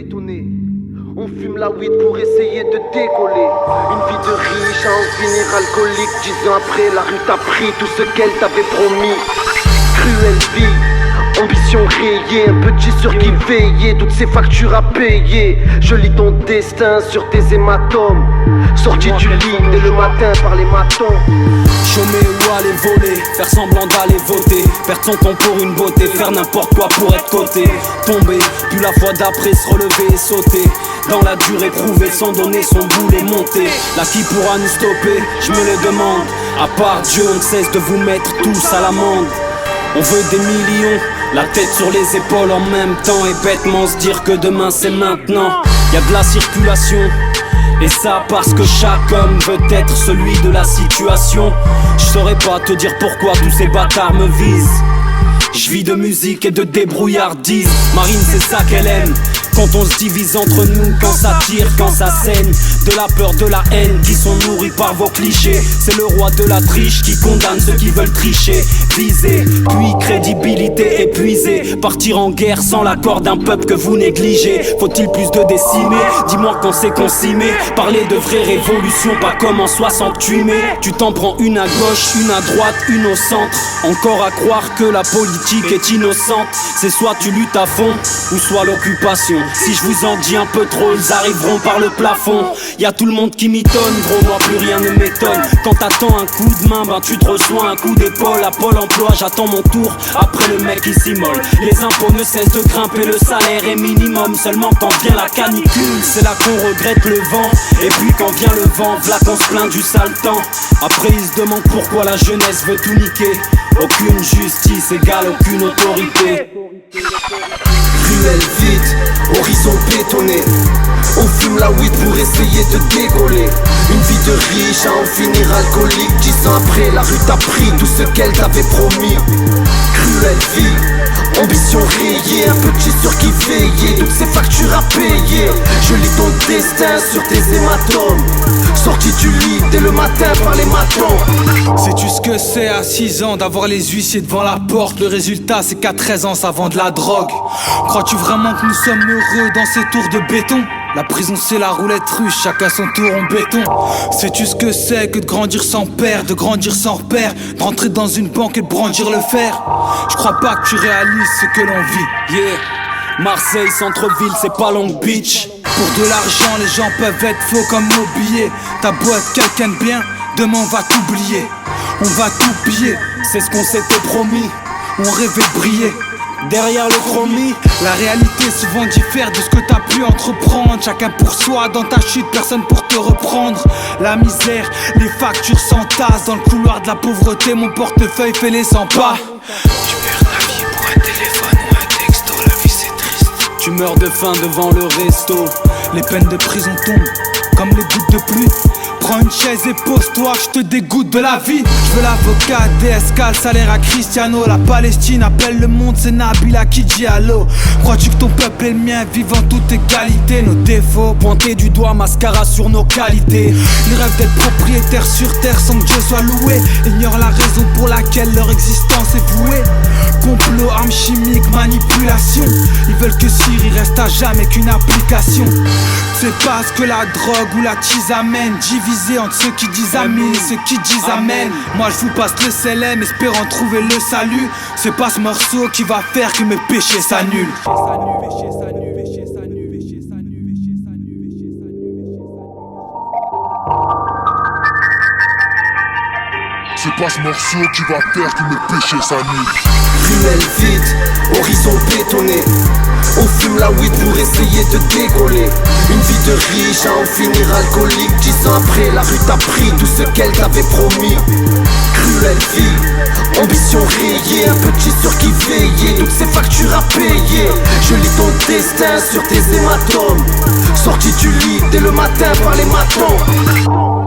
bétonné. On fume la weed pour essayer de décoller. Une vie de riche à en finir alcoolique. 10 ans après, la rue t'a pris tout ce qu'elle t'avait promis. Cruelle vie, ambition rayée, un petit sur qui veillait, toutes ces factures à payer. Je lis ton destin sur tes hématomes, sorti du lit dès le matin par les matons. Chômer ou aller voler, faire semblant d'aller voter, perdre son temps pour une beauté, faire n'importe quoi pour être coté. Tomber, puis la fois d'après se relever et sauter, dans la durée prouver sans donner son boulet monter. Là qui pourra nous stopper, je me le demande. À part Dieu, on ne cesse de vous mettre tous à l'amende. On veut des millions, la tête sur les épaules en même temps, et bêtement se dire que demain c'est maintenant. Y'a de la circulation, et ça parce que chaque homme veut être celui de la situation. Je saurais pas te dire pourquoi tous ces bâtards me visent. Je vis de musique et de débrouillardise. Marine c'est ça qu'elle aime, quand on se divise entre nous, quand ça tire, quand ça saigne. De la peur, de la haine qui sont nourris par vos clichés. C'est le roi de la triche qui condamne ceux qui veulent tricher. Viser, puis crédibilité épuisée. Partir en guerre sans l'accord d'un peuple que vous négligez. Faut-il plus de décimés? Dis-moi quand c'est qu'on s'y met. Parler de vraie révolution, pas comme en 68 mai. Tu t'en prends une à gauche, une à droite, une au centre. Encore à croire que la politique est innocente. C'est soit tu luttes à fond, ou soit l'occupation. Si je vous en dis un peu trop, ils arriveront par le plafond. Y'a tout le monde qui mitonne, gros moi plus rien ne m'étonne. Quand t'attends un coup de main, ben tu te reçois un coup d'épaule. À Pôle emploi, j'attends mon tour, après le mec il s'immole. Les impôts ne cessent de grimper, le salaire est minimum. Seulement quand vient la canicule, c'est là qu'on regrette le vent. Et puis quand vient le vent, v'là qu'on se plaint du sale temps. Après ils se demandent pourquoi la jeunesse veut tout niquer. Aucune justice égale aucune autorité. Cruelle vide, horizon bétonné. On fume la weed pour essayer de décoller. Une vie de riche à en finir alcoolique. 10 ans après, la rue t'a pris tout ce qu'elle t'avait promis. Cruelle vie, ambition rayée, un petit sur qui veillait, toutes ces factures à payer. Je lis ton destin sur tes hématomes, sorti du lit dès le matin par les matons. Sais-tu ce que c'est à 6 ans d'avoir les huissiers devant la porte? Le résultat c'est qu'à 13 ans ça vend de la drogue. Crois-tu vraiment que nous sommes heureux dans ces tours de béton? La prison c'est la roulette russe, chacun son tour en béton. Sais-tu ce que c'est que de grandir sans père, de grandir sans repère, de rentrer dans une banque et de brandir le fer? Je crois pas que tu réalises ce que l'on vit. Yeah, Marseille, centre-ville, c'est pas Long Beach. Pour de l'argent, les gens peuvent être faux comme nos billets. T'as beau être quelqu'un de bien, demain on va t'oublier. On va tout piller, c'est ce qu'on s'était promis. on rêvait de briller. Derrière le chromie, la réalité souvent diffère de ce que t'as pu entreprendre. Chacun pour soi, dans ta chute, personne pour te reprendre. La misère, les factures s'entassent. Dans le couloir de la pauvreté, mon portefeuille fait les 100 pas. Tu perds la vie pour un téléphone ou un texto, la vie c'est triste. Tu meurs de faim devant le resto. Les peines de prison tombent comme les gouttes de pluie. Prends une chaise et pose-toi, je te dégoûte de la vie. Je veux l'avocat, DSK, le salaire à Cristiano. La Palestine appelle le monde, c'est Nabila qui dit allô. Crois-tu que ton peuple est le mien, vivant toute égalité? Nos défauts, pointer du doigt, mascara sur nos qualités. Ils rêvent d'être propriétaires sur terre sans que Dieu soit loué. Ignorent la raison pour laquelle leur existence est vouée. Complot, armes chimiques, manipulation. Ils veulent que Syrie reste à jamais qu'une application. C'est pas ce que la drogue ou la tease amène. Divisé entre ceux qui disent amis et ceux qui disent amen. Moi je vous passe le CLM espérant trouver le salut. C'est pas ce morceau qui va faire que mes péchés s'annulent. C'est pas ce morceau qui va faire que mes péchés s'annulent. Ruelle vide, horizon bétonné. On fume la weed pour essayer de décoller. Une vie de riche à en finir alcoolique. 10 ans après, la rue t'a pris tout ce qu'elle t'avait promis. Cruelle vie, ambition rayée, un petit sur qui veillait, toutes ces factures à payer. Je lis ton destin sur tes hématomes, sorti du lit dès le matin par les matons.